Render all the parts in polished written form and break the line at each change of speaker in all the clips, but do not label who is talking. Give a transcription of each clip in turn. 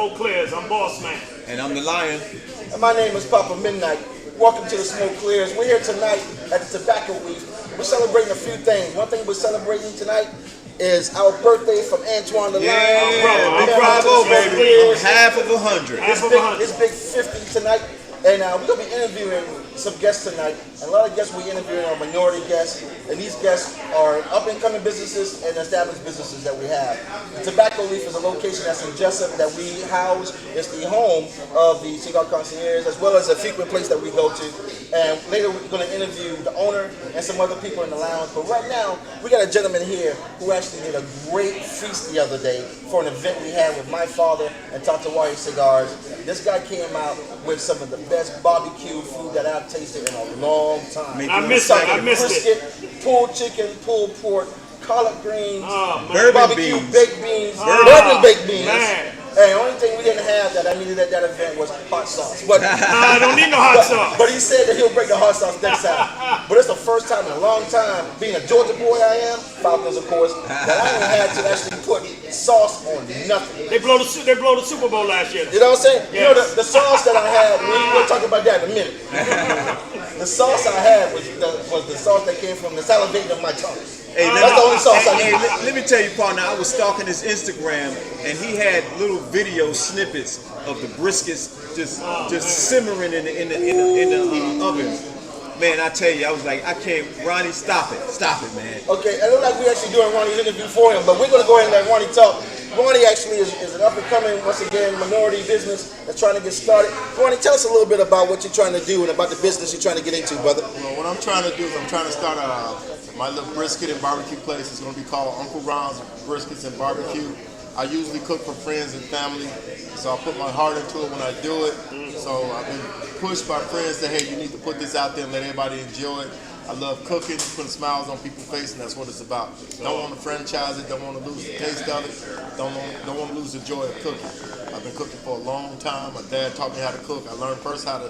Smoke Clears. I'm Boss Man.
And I'm the Lion.
And my name is Papa Midnight. Welcome to the Smoke Clears. We're here tonight at the Tobacco Leaf. We're celebrating a few things. One thing we're celebrating tonight is our birthday from Antoine the Lion.
Yeah, bravo, baby. I'm half of 100.
It's big 50 tonight. And we're going to be interviewing some guests tonight. And a lot of guests we're interviewing are minority guests. And these guests are up-and-coming businesses and established businesses that we have. The Tobacco Leaf is a location that's in Jessup that we house. It's the home of the Cigar Concierge, as well as a frequent place that we go to. And later we're going to interview the owner and some other people in the lounge. But right now, we got a gentleman here who actually did a great feast the other day for an event we had with my father and Tatawai Cigars. This guy came out with some of the best barbecue food that I've tasted in a long time.
I missed it.
Brisket, pulled chicken, pulled pork, collard greens,
barbecue
baked beans, bourbon baked beans.
Man.
And the only thing we didn't have that I needed at that event was hot sauce. But
I don't need no hot sauce.
But he said that he'll break the hot sauce next time. But it's the first time in a long time, being a Georgia boy I am, Falcons of course, that I ain't had to actually put sauce on nothing.
They blow the Super Bowl last year.
You know what I'm saying?
Yes.
You know the sauce that I had, we'll talk about that in a minute. The sauce I had was the sauce that came from the salivating of my tongue.
Hey,
that's the only sauce I need.
Let me tell you, partner, I was stalking his Instagram, and he had little video snippets of the briskets just simmering in the oven. Man, I tell you, I was like, I can't, Ronnie, stop it, man.
Okay, it looks like we're actually doing Ronnie's interview for him, but we're going to go ahead and let Ronnie talk. Ronnie actually is an up-and-coming, once again, minority business that's trying to get started. Ronnie, tell us a little bit about what you're trying to do and about the business you're trying to get into, brother.
Well, what I'm trying to do is I'm trying to start my little brisket and barbecue place. It's going to be called Uncle Ron's Briskets and Barbecue. I usually cook for friends and family, so I put my heart into it when I do it. So I've been pushed by friends that, hey, you need to put this out there and let everybody enjoy it. I love cooking, putting smiles on people's face, and that's what it's about. Don't want to franchise it, don't want to lose the taste of it, don't want to lose the joy of cooking. I've been cooking for a long time. My dad taught me how to cook. I learned first how to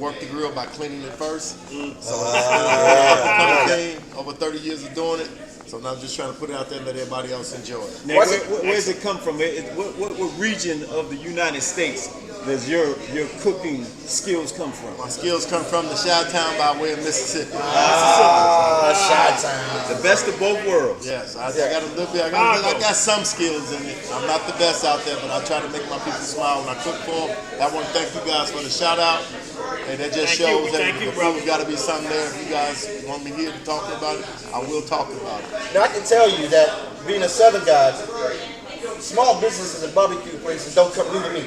work the grill by cleaning it first. So it's over 30 years of doing it. So now I'm just trying to put it out there and let everybody else enjoy it.
Now, where does it come from? What region of the United States does your cooking skills come from?
My skills come from the Chi-Town by way of Mississippi.
Chi-Town.
The best of both worlds.
Yes, I got a little bit. I got some skills in it. I'm not the best out there, but I try to make my people smile when I cook for them. I want to thank you guys for the shout out. And that just shows that the food's got to be something there. If you guys want me here to talk about it, I will talk about it.
Now, I can tell you that being a Southern guy, small businesses and barbecue places don't come new to me.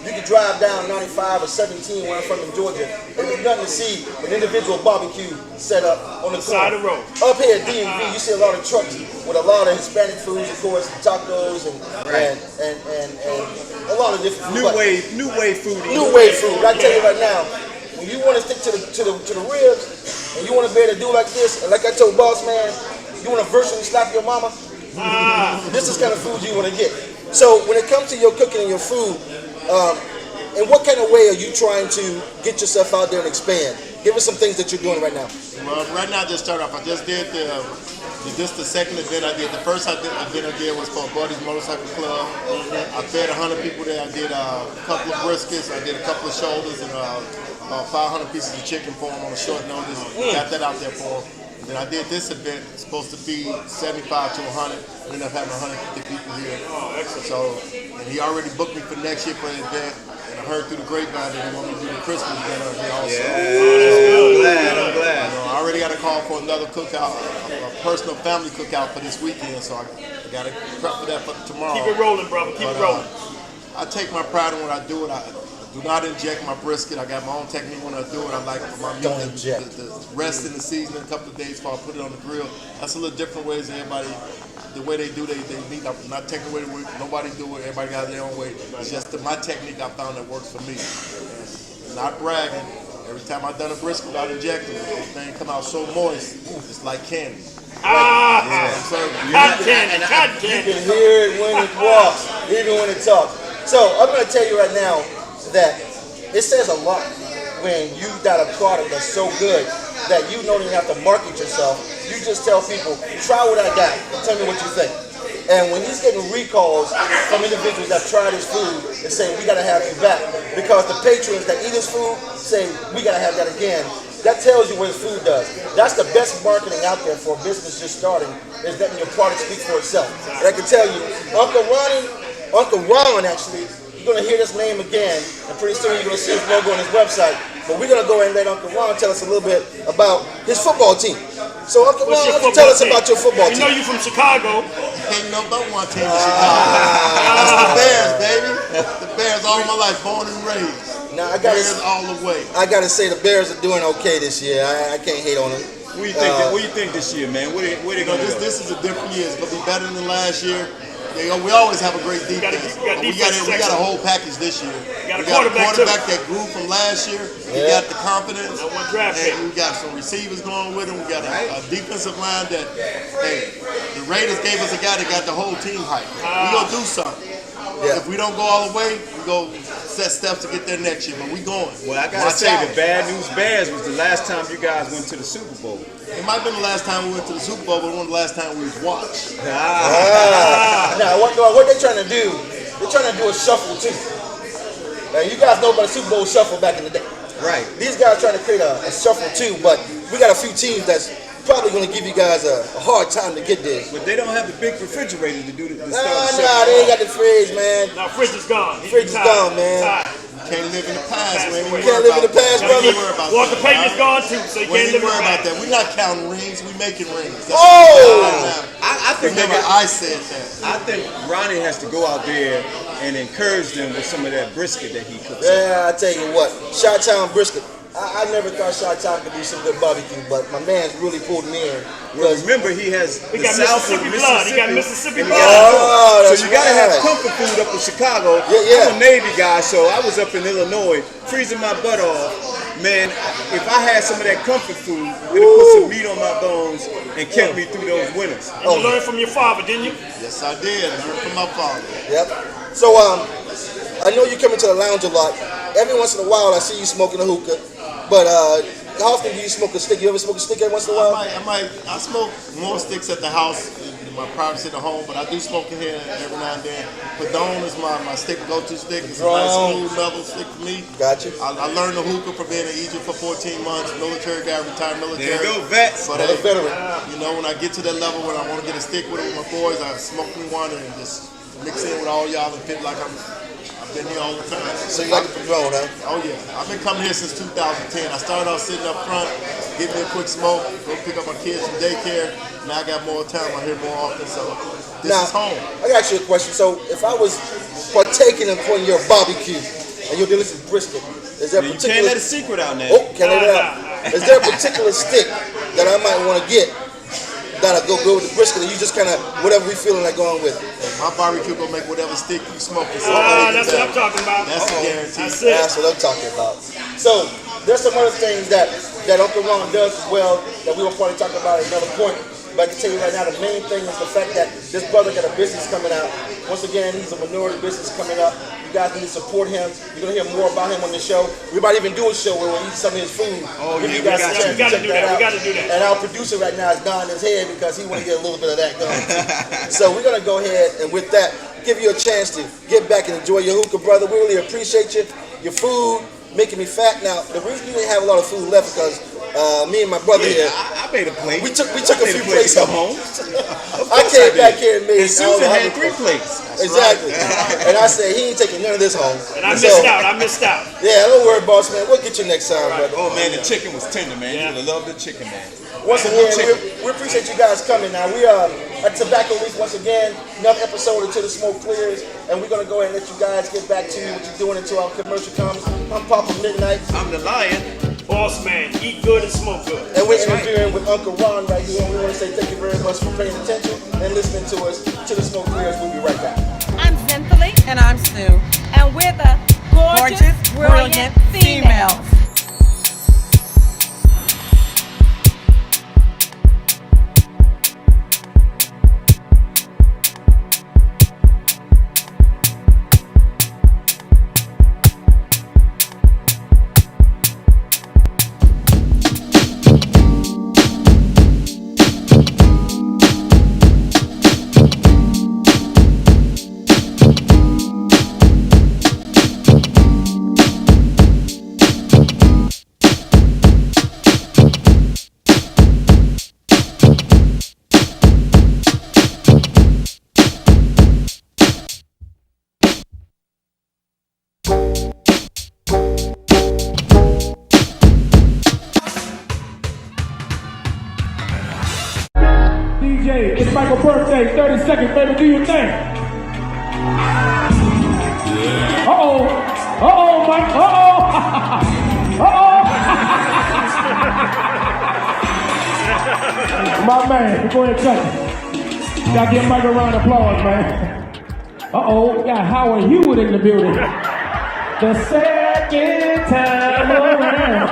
You can drive down 95 or 17 where I'm from in Georgia, and there's nothing to see an individual barbecue set up on the
side of the road.
Up here at DMV, you see a lot of trucks with a lot of Hispanic foods, of course, tacos and a lot of different
New wave food.
New wave food. I tell you right now, when you want to stick to the ribs and you want to be able to do like this, and like I told Boss Man, you want to virtually slap your mama. This is kind of food you want to get. So when it comes to your cooking and your food, in what kind of way are you trying to get yourself out there and expand? Give us some things that you're doing right now.
Well, right now I just started off. I just did the second event I did. The first event I did was for Buddy's Motorcycle Club. I fed 100 people there. I did a couple of briskets. I did a couple of shoulders and 500 pieces of chicken for them on a short notice. Got that out there for them. Then I did this event, supposed to feed 75 to 100. I ended up having 150 people here. So, and he already booked me for next year for the event. And I heard through the grapevine that he wanted me to do the Christmas dinner here also.
Yeah, I'm glad.
I already got a call for another cookout, a personal family cookout for this weekend. So I got to prep for that for tomorrow.
Keep it rolling, brother. Keep it rolling.
I take my pride in when I do it. I do not inject my brisket. I got my own technique when I do it. I like for my meat to rest in the season a couple of days before I put it on the grill. That's a little different ways than everybody. The way they do, they need. I'm not taking away the way nobody do it. Everybody got their own way. It's just my technique I found that works for me. And not bragging. Every time I done a brisket without injecting it, the thing come out so moist, it's like candy.
Cotton candy.
You can hear it when it walks, even when it talks. So I'm going to tell you right now that it says a lot when you got a product that's so good that you don't even have to market yourself. You just tell people, try what I got and tell me what you think. And when he's getting recalls from individuals that tried his food and saying, we got to have you back, because the patrons that eat his food say, we got to have that again, that tells you what his food does. That's the best marketing out there for a business just starting, is letting your product speak for itself. And I can tell you, Uncle Ron, actually, you're going to hear this name again, and pretty soon you're going to see his logo on his website. But we're going to go ahead and let Uncle Ron tell us a little bit about his football team. So, Uncle Ron, why don't you tell us about your football team?
You know you from Chicago.
Ain't no but one team in Chicago. That's the Bears, baby. The Bears all my life, born and raised.
Now,
Bears all the way.
I got to say the Bears are doing okay this year. I can't hate on them.
What do you think this year, man? Where they gonna go?
This is a different year. It's gonna be better than last year. We always have a great defense. We got a whole package this year.
We got a
quarterback that grew from last year. We got the confidence.
One draft pick.
And we got some receivers going with him. We got a defensive line that, hey, the Raiders gave us a guy that got the whole team hyped. We gonna do something.
Yeah.
If we don't go all the way, we go set steps to get there next year. But we going.
Well, I gotta say, the Bad News Bears was the last time you guys went to the Super Bowl.
It might have been the last time we went to the Super Bowl, but one of the last time we watched.
Now, what they're trying to do, they're trying to do a shuffle too. Now, you guys know about the Super Bowl shuffle back in the day.
Right.
These guys trying to create a shuffle too, but we got a few teams that's probably going to give you guys a hard time to get there.
But they don't have the big refrigerator to do the
Nah, they ain't got the fridge, man.
Now, fridge is gone.
Fridge is gone, man.
Can't live in the past, man.
You can't live in the past, brother.
Walter Payton's gone too, so you can't live in the
about
past.
that. We're not counting rings. We making rings. That's
I think
Remember, I said that.
I think Ronnie has to go out there and encourage them with some of that brisket that he cooks.
Yeah, I tell you what, Chi-Town brisket. I never thought Chi-Town could do some good barbecue, but my man's really pulled me in.
Well, remember, he has
He
the
got
South
Mississippi
of
blood. He got Mississippi
and he
blood.
got
Oh,
so
that's
you gotta have
right.
comfort food up in Chicago.
Yeah.
I'm a Navy guy, so I was up in Illinois, freezing my butt off. Man, if I had some of that comfort food, it'd put some meat on my bones and kept me through those winters.
And you learned from your father, didn't you?
Yes, I did. Learned from my father.
Yep. So, I know you come into the lounge a lot. Every once in a while, I see you smoking a hookah. But how often do you smoke a stick? You ever smoke a stick every once in a while?
I smoke more sticks at the house in my privacy at home, but I do smoke in here every now and then. Padone is my stick go-to stick. It's a nice smooth level stick for me.
Gotcha.
I learned the hookah from being in Egypt for 14 months. Military guy, retired military.
There you go, vets.
But
Another veteran.
you know, when I get to that level where I want to get a stick with it with my boys, I smoke me one and just mix in with all y'all and feel like I've been here all the time.
So you like the Padron, huh?
Oh yeah, I've been coming here since 2010. I started off sitting up front, get me a quick smoke, go pick up my kids from daycare. Now I got more time. I hear more often, so this is home.
I got you a question. So if I was partaking upon your barbecue and your delicious brisket, is there a
You
particular?
can't let a secret out now.
Oh, can't let it out. Is there a particular stick that I might want to get that'll go with the brisket, and you just kind of whatever we feeling like going with?
My barbecue gonna make whatever stick you smoke.
That's what I'm talking about.
That's a guarantee.
That's it.
That's what I'm talking about. So there's some other things that Uncle Ron does as well that we will probably talk about at another point. But I can tell you right now, the main thing is the fact that this brother got a business coming out. Once again, he's a minority business coming up. You guys need to support him. You're gonna hear more about him on the show. We might even do a show where we'll eat some of his food.
Oh,
Give
yeah,
you guys a chance
we gotta
check
do that.
out.
We gotta do that.
And our producer right now is nodding his head because he want to get a little bit of that going too. So we're gonna go ahead and with that, give you a chance to get back and enjoy your hookah, brother. We really appreciate you. Your food making me fat. Now the reason you didn't have a lot of food left because me and my brother here.
I made a plate.
We took a few plates
to
home.
home.
I came back here and made.
And Susan had 3 plates.
Exactly. And I said he ain't taking none of this home.
And I missed out. I missed out.
Yeah, don't worry, boss man. We'll get you next time, brother.
Oh man, the chicken was tender, man.
Yeah.
You love the chicken, man.
Once again, we appreciate you guys coming. Now we are at Tobacco Leaf once again. Another episode until the smoke clears, and we're gonna go ahead and let you guys get back to what you're doing until our commercial comes. I'm Papa Midnight,
I'm the lion.
Boss man, eat good and smoke good.
and we're interviewing with Uncle Ron right here. And we want to say thank you very much for paying attention and listening to us. Till the smoke clears, we'll be right back.
I'm Cynthia.
And I'm Sue.
And we're the
Gorgeous, brilliant females.
DJ, it's Michael's birthday, 30 seconds, baby, do your thing. Uh-oh, Mike, My man, go ahead and cut it. Gotta give Mike a round of applause, man. Uh-oh, got Howard Hewitt in the building. The second time around,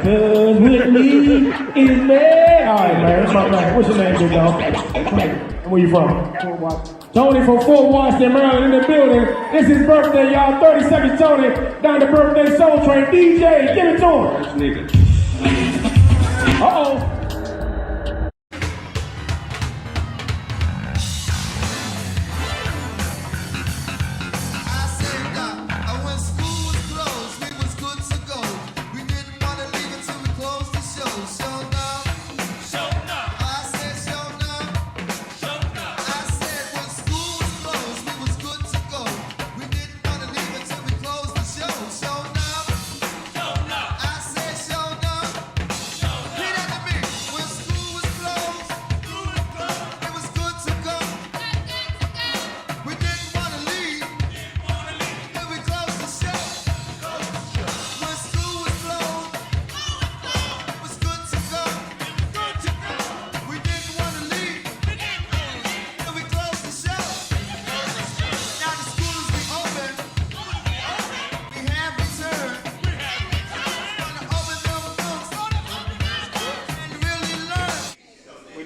'cause Whitney is mad. All right, man, that's my man. What's your name, big dog? Where you from? Tony from Fort Washington, Maryland, in the building. It's his birthday, y'all. 30 seconds, Tony. Down the birthday Soul Train. DJ, give it to him. Uh-oh.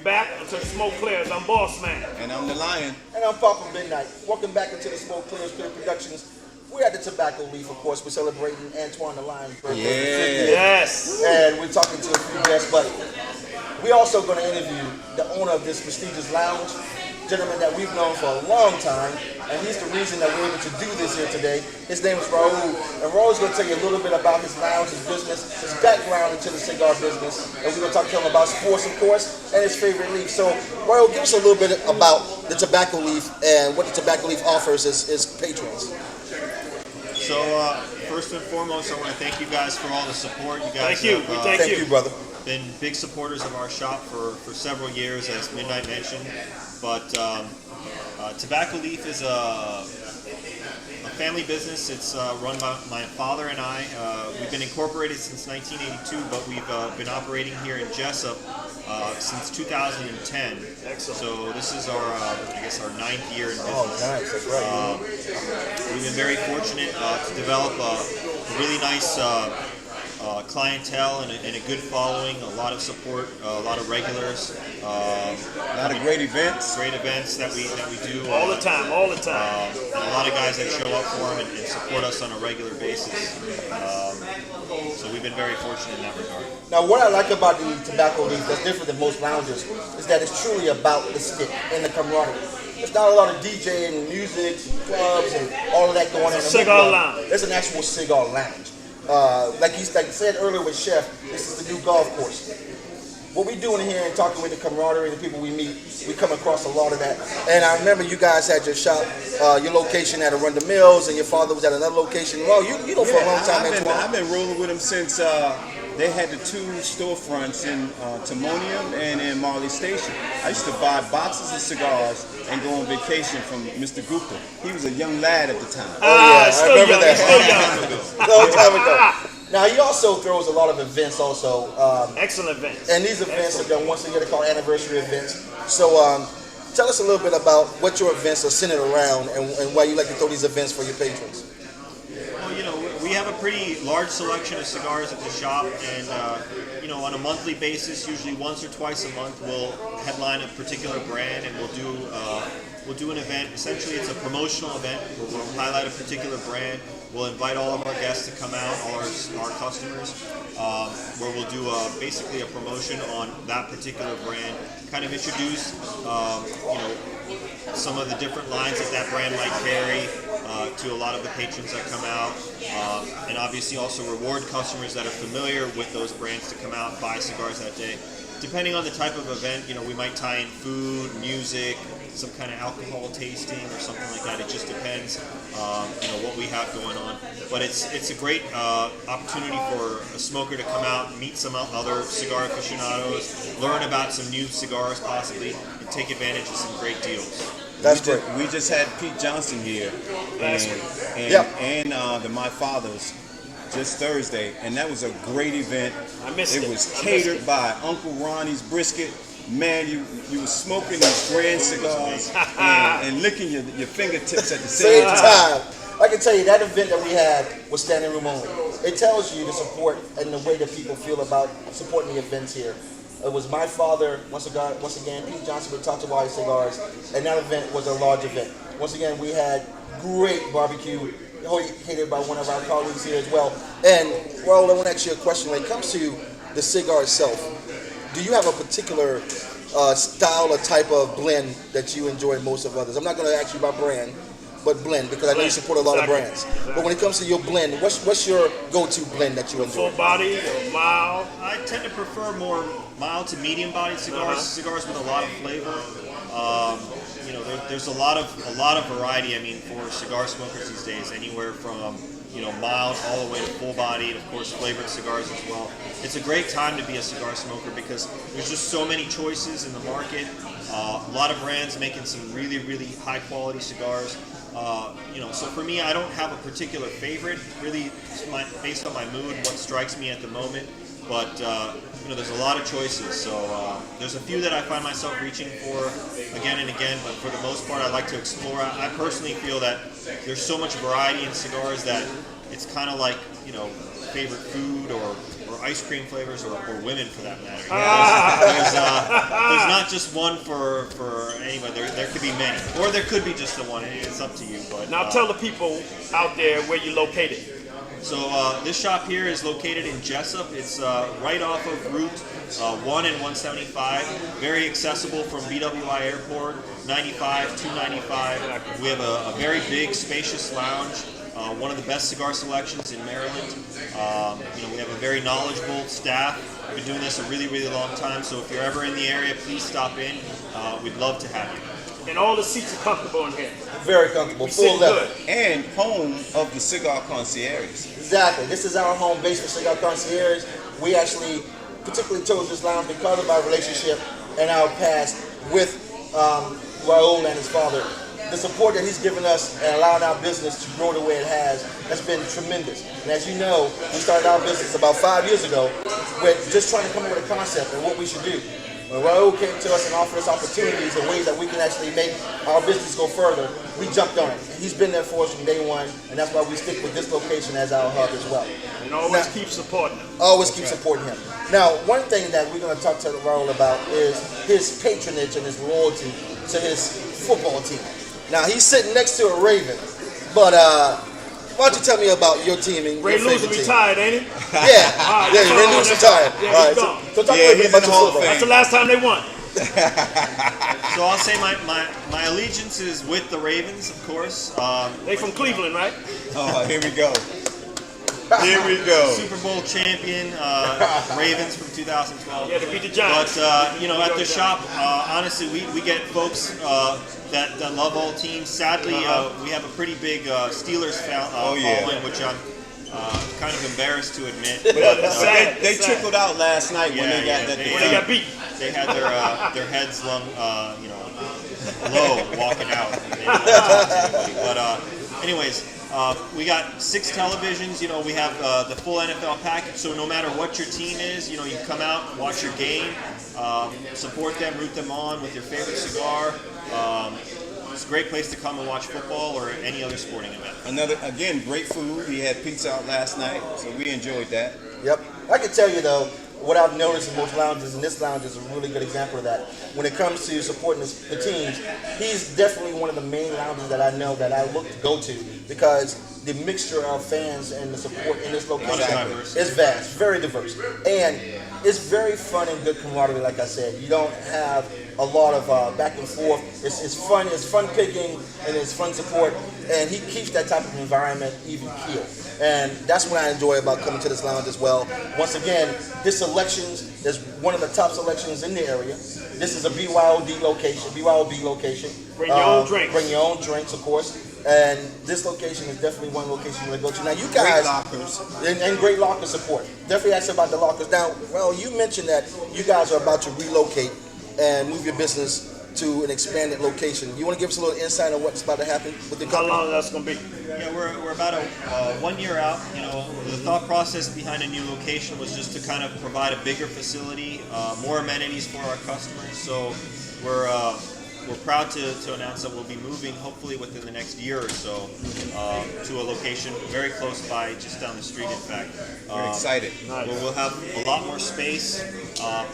Back until the smoke clears. I'm Boss Man.
And I'm the Lion.
And I'm Papa Midnight. Welcome back into the Smoke Clears Clear Productions. We're at the Tobacco Leaf, of course. We're celebrating Antoine the Lion's birthday.
Yes.
And we're talking to a few guests, but we're also going to interview the owner of this prestigious lounge, gentleman that we've known for a long time, and he's the reason that we're able to do this here today. His name is Raul, and Raul's going to tell you a little bit about his lounge, his business, his background into the cigar business, and we're going to talk to him about sports, of course, and his favorite leaf. So, Raul, give us a little bit about the Tobacco Leaf and what the Tobacco Leaf offers his patrons.
So, first and foremost, I want to thank you guys for all the support. You guys
Thank you.
Thank you, brother.
Been big supporters of our shop for several years, as Midnight mentioned. But Tobacco Leaf is a family business. It's run by my father and I. We've been incorporated since 1982, but we've been operating here in Jessup since 2010.
Excellent.
So this is our, I guess, our 9th year in business.
Oh, nice. That's right.
We've been very fortunate to develop a really nice clientele and a good following, a lot of support, a lot of regulars,
A lot of great events.
great events that we do
All the time.
and a lot of guys that show up for them and support us on a regular basis. So we've been very fortunate in that regard.
Now, what I like about the Tobacco Leaf that's different than most lounges is that it's truly about the stick and the camaraderie. There's not a lot of DJing and music, clubs, and all of that going on.
It's a cigar lounge.
It's an actual cigar lounge. Like you said earlier with Chef, this is the new golf course. What we doing here and talking with the camaraderie and the people we meet, we come across a lot of that. And I remember you guys had your shop, your location at Arundel Mills, and your father was at another location. Well, you know for a long time, Antoine.
I've been rolling with them since they had the 2 storefronts in Timonium and in Marley Station. I used to buy boxes of cigars and go on vacation from Mr. Gupta. He was a young lad at the time.
I remember that.
Still young.
Long time ago. Now, he also throws a lot of events also.
Excellent events.
And these events are done once a year. They're called anniversary events. So tell us a little bit about what your events are centered around and why you like to throw these events for your patrons.
Well, you know, we have a pretty large selection of cigars at the shop, and you know, on a monthly basis, usually once or twice a month, we'll headline a particular brand, and we'll do an event. Essentially, it's a promotional event where we'll highlight a particular brand. We'll invite all of our guests to come out, all our customers, where we'll do basically a promotion on that particular brand. Kind of introduce, you know, some of the different lines that brand might carry to a lot of the patrons that come out, and obviously also reward customers that are familiar with those brands to come out and buy cigars that day. depending on the type of event, we might tie in food, music, some kind of alcohol tasting or something like that. It just depends, what we have going on. But it's a great opportunity for a smoker to come out, meet some other cigar aficionados, learn about some new cigars possibly, and take advantage of some great deals.
That's great.
We just had Pete Johnson here, and the My Fathers just Thursday, and that was a great event.
I missed it.
It was catered by Uncle Ronnie's Brisket. Man, you were smoking these grand cigars and licking your fingertips at the same time.
I can tell you that event that we had was standing room only. It tells you the support and the way that people feel about supporting the events here. It was My Father, once again, Pete Johnson with Talk to Wise Cigars, and that event was a large event. Once again, we had great barbecue, catered by one of our colleagues here as well. And, well, I want to ask you a question. When it comes to the cigar itself, do you have a particular style or type of blend that you enjoy most of others? I'm not going to ask you about brand, but blend, because I know you support a lot of brands. But when it comes to your blend, what's your go-to blend that you enjoy?
Full body or mild?
I tend to prefer more mild to medium bodied cigars, cigars with a lot of flavor. There's a lot of variety. I mean, for cigar smokers these days, anywhere from mild all the way to full bodied, of course, flavored cigars as well. It's a great time to be a cigar smoker because there's just so many choices in the market. A lot of brands making some really, really high quality cigars. So for me, I don't have a particular favorite. Really, based on my mood, what strikes me at the moment. But there's a lot of choices. So there's a few that I find myself reaching for again and again. But for the most part, I like to explore. I personally feel that there's so much variety in cigars that it's kind of like favorite food or ice cream flavors or women for that matter. There's not just one for anybody. There could be many, or there could be just the one. It's up to you. But
Now tell the people out there where you're located.
So this shop here is located in Jessup. It's right off of Route 1 and 175. Very accessible from BWI Airport, 95, 295. We have a very big, spacious lounge. One of the best cigar selections in Maryland. We have a very knowledgeable staff. We've been doing this a really, really long time. So if you're ever in the area, please stop in. We'd love to have you.
And all the seats are comfortable in here.
Very comfortable, full leather.
And home of the Cigar Concierge.
Exactly. This is our home base for Cigar Concierge. We actually particularly chose this lounge because of our relationship and our past with Raul and his father. The support that he's given us and allowing our business to grow the way it has been tremendous. And as you know, we started our business about 5 years ago with just trying to come up with a concept and what we should do. When Raul came to us and offered us opportunities and ways that we can actually make our business go further, we jumped on it. He's been there for us from day one, and that's why we stick with this location as our hub as well.
And always keep supporting him.
Always keep supporting him. Now, one thing that we're going to talk to Raul about is his patronage and his loyalty to his football team. Now, he's sitting next to a Raven, but why don't you tell me about your team and
Ray
your
Lewis
favorite team?
retired, ain't he?
Yeah,
Right,
yeah, Ray Lewis retired.
Yeah,
All right,
he's gone.
so talk
Yeah,
to me
he's
about
in the
your
Hall of
football.
That's the last time they won.
So I'll say my allegiance is with the Ravens, of course.
They from Cleveland, right?
Oh, here we go. Here we go.
Super Bowl champion, Ravens from 2012.
Yeah, to beat the Giants.
But at the shop, honestly, we get folks that love all teams. Sadly, we have a pretty big Steelers following, which I'm kind of embarrassed to admit. But
They trickled out last night when they got that.
When they got beat.
They had their heads low walking out. And they didn't talk to anybody. But anyways. We got 6 televisions. We have the full NFL package. So no matter what your team is, you come out, watch your game, support them, root them on with your favorite cigar. It's a great place to come and watch football or any other sporting event.
Again, great food. He had pizza out last night, so we enjoyed that.
Yep. I can tell you though, what I've noticed in most lounges, and this lounge is a really good example of that, when it comes to supporting the teams, he's definitely one of the main lounges that I know that I look to go to because the mixture of fans and the support in this location
diverse.
is vast, very diverse, and it's very fun and good camaraderie. Like I said, you don't have a lot of back and forth. It's fun. It's fun picking and it's fun support, and he keeps that type of environment even keel. And that's what I enjoy about coming to this lounge as well. Once again, this selections is one of the top selections in the area. This is a BYOD location, BYOB location.
Bring your own drinks.
Bring your own drinks, of course. And this location is definitely one location you want to go to. Now, you guys,
Great lockers.
and great locker support. Definitely ask about the lockers. Now, well, you mentioned that you guys are about to relocate and move your business to an expanded location. You want to give us a little insight on what's about to happen with the
How
company?
long that's gonna be?
Yeah, we're about 1 year out. You know, the thought process behind a new location was just to kind of provide a bigger facility, more amenities for our customers. So we're proud to announce that we'll be moving, hopefully within the next year or so, to a location very close by, just down the street. In fact,
We're excited.
where we'll have a lot more space,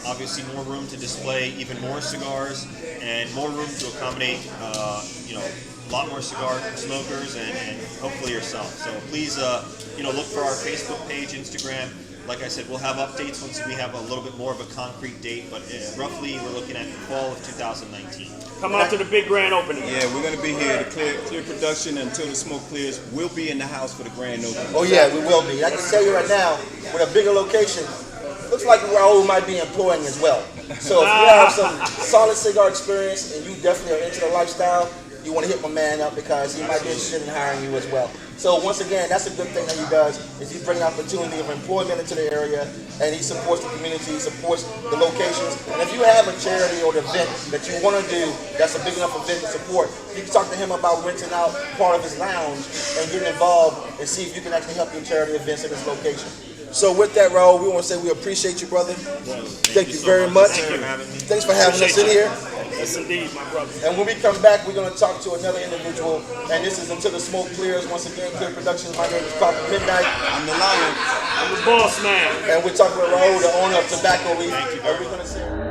obviously more room to display even more cigars, and more room to accommodate, a lot more cigar smokers and hopefully yourself. So please, look for our Facebook page, Instagram. Like I said, we'll have updates once we have a little bit more of a concrete date, but roughly we're looking at the fall of 2019.
Come out to the big grand opening.
Yeah, we're gonna be here to clear production until the smoke clears. We'll be in the house for the grand opening.
Oh yeah, we will be. I can tell you right now, with a bigger location, looks like Raul might be employing as well. So if you have some solid cigar experience and you definitely are into the lifestyle, you want to hit my man up because he might be interested in hiring you as well. So once again, that's a good thing that he does, is he brings opportunity of employment into the area, and he supports the community, he supports the locations. And if you have a charity or an event that you want to do that's a big enough event to support, you can talk to him about renting out part of his lounge and getting involved and see if you can actually help your charity events at this location. So with that, Raul, we want to say we appreciate you, brother. Thank you
so
very much.
Thank you for having me.
Thanks for having us in here.
Yes, indeed, my brother.
And when we come back, we're going to talk to another individual. And this is Until the Smoke Clears. Once again, Clear Productions. My name is Papa Midnight.
I'm the lion.
I'm the boss man.
And we're talking with Raul, the owner of Tobacco Leaf.
Thank you
And we're going to say...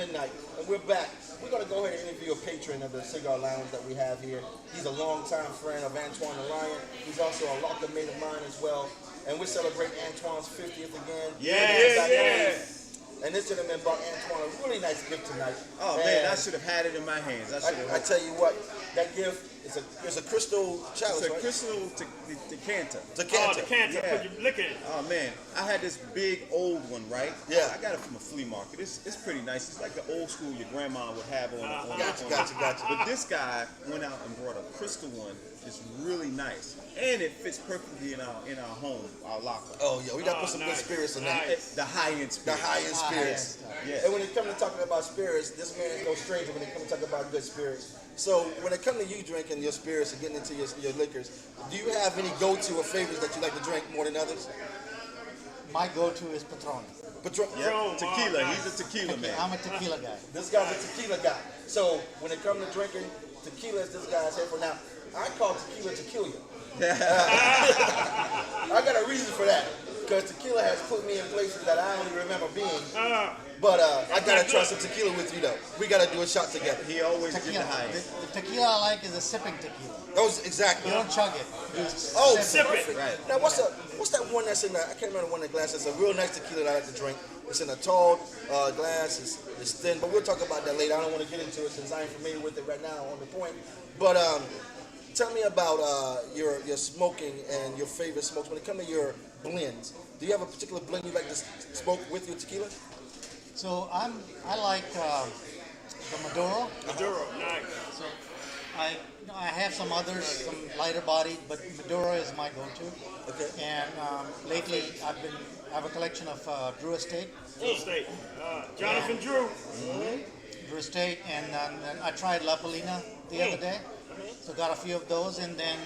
midnight, and we're back. We're going to go ahead and interview a patron of the cigar lounge that we have here. He's a longtime friend of Antoine the Lion. He's also a locker mate of mine as well. And we celebrate Antoine's 50th again.
Yeah.
And this gentleman brought Antoine a really nice gift tonight.
Oh man, I should have had it in my hands.
I tell you what, that gift is a crystal chalice,
It's a
right?
crystal decanter.
Decanter.
Decanter,
Yeah.
put your liquor in.
Oh man, I had this big old one, right?
Yeah.
I got it from a flea market. It's pretty nice. It's like the old school your grandma would have on.
Gotcha.
But this guy went out and brought a crystal one. It's really nice, and it fits perfectly in our home, our locker.
Oh yeah, we got to put some
nice,
good spirits in that.
nice.
The high end
The
spirit.
high-end spirits.
Yeah.
And when it comes to talking about spirits, this man is no stranger when it comes to talking about good spirits. So when it comes to you drinking your spirits and getting into your liquors, do you have any go-to or favorites that you like to drink more than others?
My go-to is Patron.
Patron.
Yep. Tequila. He's a tequila man.
I'm a tequila guy.
This guy's a tequila guy. So when it comes to drinking, tequila is this guy's head for now. I call tequila tequila. I got a reason for that. Because tequila has put me in places that I only remember being. But I gotta try some tequila with you though. We gotta do a shot together.
He always did
Tequila.
the high end.
The tequila I like is a sipping tequila.
Those exactly.
You don't chug it. You
Oh,
Sip it.
perfect.
Right.
Now what's that one that's in the, I can't remember the one in the glass. It's a real nice tequila that I like to drink. It's in a tall glass. It's thin, but we'll talk about that later. I don't want to get into it since I ain't familiar with it right now on the point. But tell me about your smoking and your favorite smokes. When it comes to your blends, do you have a particular blend you like to smoke with your tequila?
So I like the Maduro.
Maduro, nice.
So I have some others, some lighter bodied, but Maduro is my go-to.
Okay.
And lately I have a collection of Drew Estate,
Full state. Jonathan Drew.
Drew Estate, and I tried La Polina the other day. So got a few of those, and then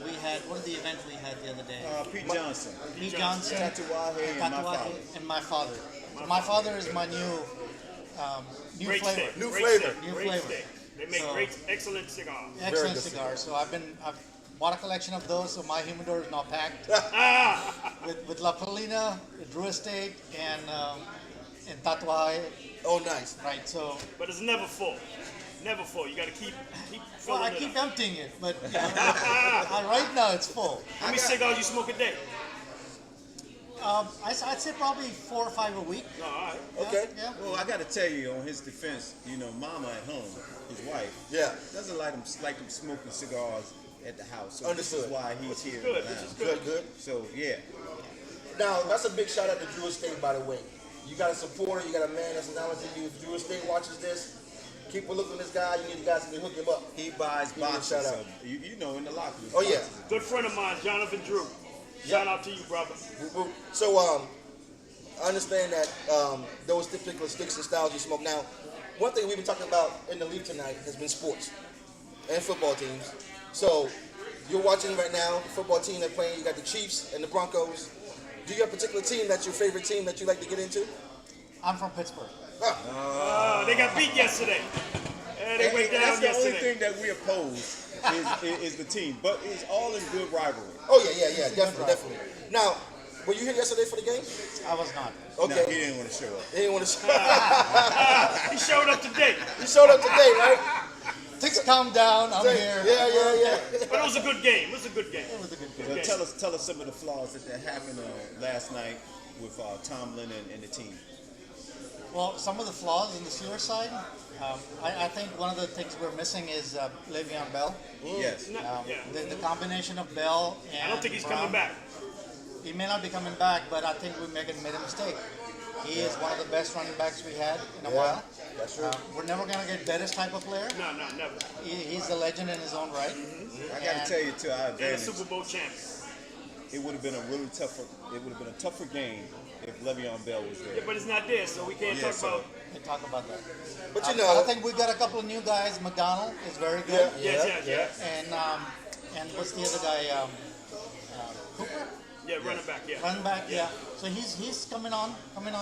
we had, what was the event we had the other day?
Pete Johnson.
Pete Johnson,
Tatuaje, and my
Tatuaje,
father.
and my father. So my father is my new
Great
flavor.
steak.
New
Great
flavor.
steak.
New
Great
flavor.
steak. They make
So-
great, excellent cigars.
Excellent
good
cigar. So I've bought a collection of those, so my humidor is now packed with La Polina, Drew Estate, and Tatuaje.
Oh, nice.
Right. So
But it's never full. Never full. You got to keep
well,
filling
I
it
keep
up.
emptying it, but right now it's full.
How many cigars you smoke a day?
I'd say probably 4 or 5 a week.
Oh, all right.
Okay.
Yeah.
Well, I got to tell you, on his defense, Mama at home, his wife,
Yeah.
doesn't like him smoking cigars at the house. So
Understood.
This is why he's here.
good,
now.
which is good.
Good.
So yeah,
Now, that's a big shout out to Drew Estate, by the way. You got a supporter, you got a man that's announcing you. If Drew Estate watches this, keep a look on this guy. You need guys to hook him up.
he buys
Give me a
boxes
shout out.
of in the locker.
Oh, yeah.
boxes of-
Good friend of mine, Jonathan Drew. Shout out to you, brother.
So, I understand that those particular sticks and styles you smoke. Now, one thing we've been talking about in the league tonight has been sports and football teams. So, you're watching right now, the football team they're playing. You got the Chiefs and the Broncos. Do you have a particular team that's your favorite team that you like to get into?
I'm from Pittsburgh.
They got beat yesterday. They went down
That's the only
yesterday.
thing that we oppose is the team, but it's all in good rivalry.
Oh yeah, definitely. Now, were you here yesterday for the game?
I was not.
No, he
Okay.
didn't want to show up.
He didn't want to.
He showed up today.
He showed up today, right?
Things calm down. I'm here.
Yeah.
But it was a good game. It was a good game.
It was a good game.
So
Okay.
tell us some of the flaws that happened last night with Tomlin and the team.
Well, some of the flaws in the Steelers side, I think one of the things we're missing is Le'Veon Bell.
Yes.
No, yeah.
The combination of Bell and
I don't think he's
Brown,
coming back.
He may not be coming back, but I think we made a mistake. He is one of the best running backs we had in a while.
That's true.
We're never going to get Bettis type of player.
No, never.
He's a legend in his own right.
I got to tell you, to our
And a
advantage,
Super Bowl champion.
it would have been a tougher game if Le'Veon Bell was there.
Yeah, but it's not there, so we can't
Yeah,
talk
so-
about.
We talk about that.
But you
I
know,
think we got a couple of new guys. McDonald is very good.
Yes.
And what's the other guy? Cooper,
Yeah, running back, yeah.
running back. Yeah. So he's coming on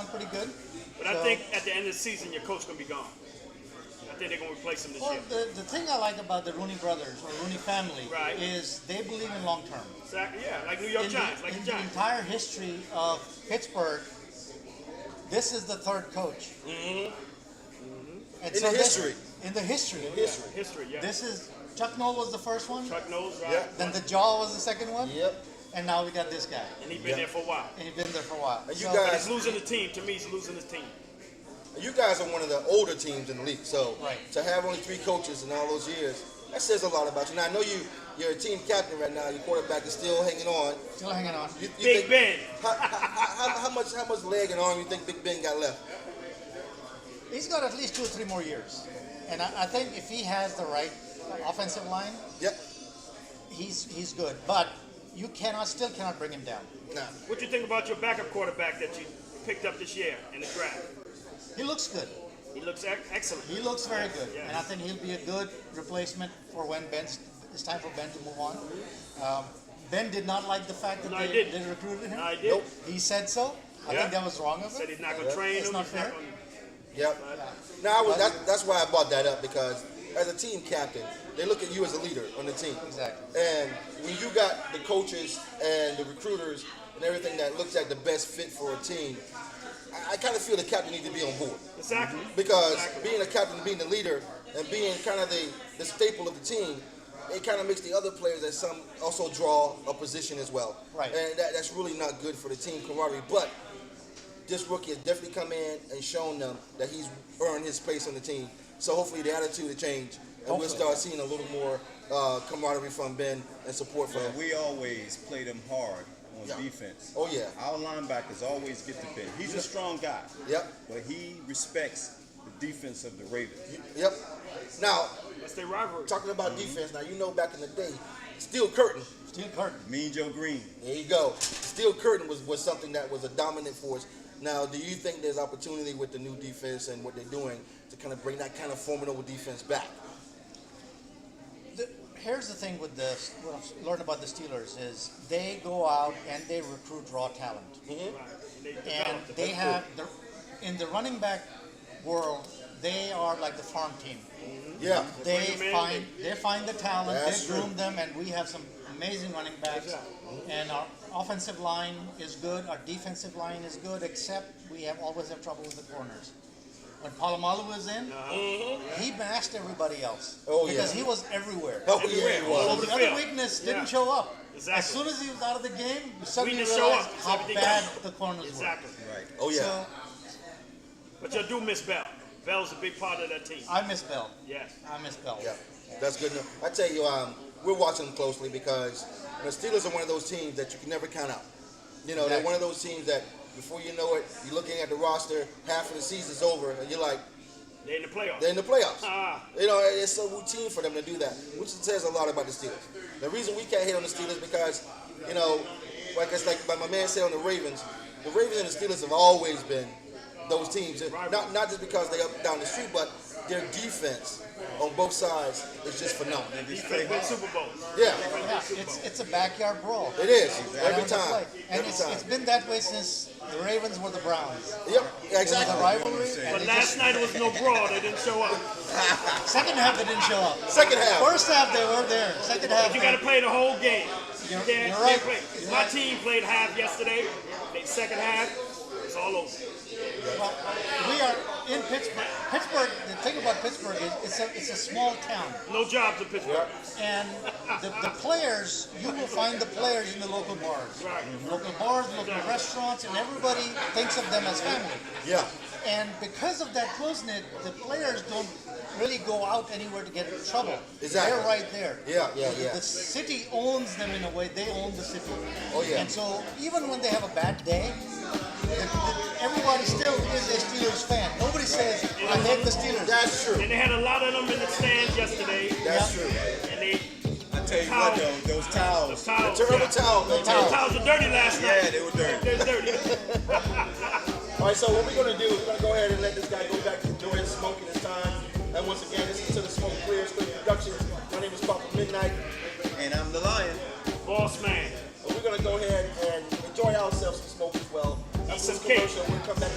pretty good.
But I think at the end of the season, your coach gonna be gone. I think they're gonna replace him this
Well,
year.
the thing I like about the Rooney brothers or Rooney family
Right.
is they believe in long term.
Exactly, yeah, like New York
In
Giants, like
in
the
the
Giants.
entire history of Pittsburgh, this is the third coach. And
In
so
the
this-
history.
In the history.
History, yeah.
This is Chuck Noll was the first one.
Chuck knows, right?
Yeah.
Then the Jaw was the second one.
Yep.
And now we got this guy.
And he's been there for a while.
And he's been there for a while.
And you
So-
But
guys-
he's losing the team. To me, he's losing his team.
You guys are one of the older teams in the league, so
Right.
to have only 3 coaches in all those years, that says a lot about you. Now I know you're a team captain right now. Your quarterback is still hanging on.
Still hanging on.
You
Big
think,
Ben.
how much leg and arm you think Big Ben got left?
He's got at least 2 or 3 more years. And I think if he has the right offensive line,
Yep.
he's good. But you still cannot bring him down.
Nah.
What you think about your backup quarterback that you picked up this year in the draft?
He looks good.
He looks excellent.
He looks very good.
Yeah.
And I think he'll be a good replacement for when it's time for Ben to move on. Ben did not like the fact that
No, he
they
didn't.
recruited him.
No, he did.
Nope.
He said so. I
Yeah.
think that was wrong of
Said
him.
he's not going to train
It's
him.
not
He's
fair.
gonna-
Yep. Now that's why I brought that up, because as a team captain, they look at you as a leader on the team.
Exactly.
And when you got the coaches and the recruiters and everything that looks like the best fit for a team, I kind of feel the captain needs to be on board.
Exactly.
Because
Exactly.
being a captain, being the leader, and being kind of the staple of the team, it kind of makes the other players that some also draw a position as well.
Right.
And that's really not good for the team camaraderie. But this rookie has definitely come in and shown them that he's earned his place on the team. So hopefully the attitude will change, and we'll
Hopefully.
start seeing a little more camaraderie from Ben and support for
Well,
him.
we always play them hard on
Yeah.
defense.
Oh, yeah.
Our linebackers always get the Ben. He's a strong guy.
Yep.
But he respects the defense of the Ravens.
Yep. Now,
That's their rivalry.
talking about defense, now you know back in the day, Steel Curtain.
Steel Curtain.
Mean Joe Green.
There you go. Steel Curtain was something that was a dominant force. Now, do you think there's opportunity with the new defense and what they're doing to kind of bring that kind of formidable defense back?
Here's the thing with what I've learned about the Steelers is they go out and they recruit raw talent.
Right. They
And
developed it.
they have, in the running back world, they are like the farm team.
Yeah.
They
bring 'em in,
find the talent,
That's
they groom
true.
them, and we have some amazing running backs. And our offensive line is good, our defensive line is good, except we always have trouble with the corners. When Palomalu was in, he masked everybody else.
Oh,
because
yeah.
he was everywhere.
Oh,
Everywhere,
yeah, he
all
was.
over
The
the
other
field.
weakness
Yeah.
didn't show up.
Exactly.
As soon as he was out of the game, you suddenly
Weakness show
realized
up.
how
Everything
bad
else.
the corners
Exactly.
Right.
Oh,
were.
yeah.
So
But you do miss Bell. Bell's a big part of that team.
I miss Bell.
Yes.
I miss Bell.
Yeah, that's good enough. I tell you, we're watching them closely because the Steelers are one of those teams that you can never count out. You know, they're
Exactly.
one of those teams that before you know it, you're looking at the roster, half of the season's over, and you're like,
They're in the playoffs.
they're in the playoffs.
Ah.
You know, it's so routine for them to do that, which says a lot about the Steelers. The reason we can't hit on the Steelers because, you know, like my man said on the Ravens and the Steelers have always been those teams. Not just because they up down the street, but their defense on both sides is just phenomenal.
Defense win Super Bowls.
Yeah,
Yeah, it's a backyard brawl.
it is
Down
every
the
time.
play. And
Every
it's
time.
been that way since the Ravens were the Browns.
Yep,
It was a
exactly.
rivalry. And
But
it
last
just,
night it was no brawl. They didn't show up.
second half they didn't show up.
Second half.
First half they were there. Second half
But you got to play the whole game.
You're
Can't
right.
play.
You're
My
right.
team played half yesterday. They second half. It's all over.
Well, we are in Pittsburgh. Pittsburgh. The thing about Pittsburgh is it's a small town,
No jobs in Pittsburgh.
and the players, you will find the players in the local bars,
Right.
local restaurants, and everybody thinks of them as family.
Yeah,
And because of that close knit, the players don't really go out anywhere to get in trouble.
Exactly.
They're right there.
Yeah.
The city owns them in a way. They own the city.
Oh, yeah.
And so even when they have a bad day, everybody still is a Steelers fan. Nobody says, I hate the Steelers.
that's true.
And they had a lot of them in the stands yesterday.
That's true.
And they
I tell you what, though, those towels.
towels.
Terrible towel. No
The
towel.
towels were dirty last night.
Yeah, they were dirty.
They're dirty.
All right, so what we're gonna do? We're gonna go ahead and let this guy go back to enjoy his smoking his time. And once again, this is To The Smoke Clears Productions. My name is Papa Midnight.
And I'm the Lion.
Boss man.
We're gonna go ahead and enjoy ourselves some smoke as well. After
some
this
cake.
commercial, we'll come back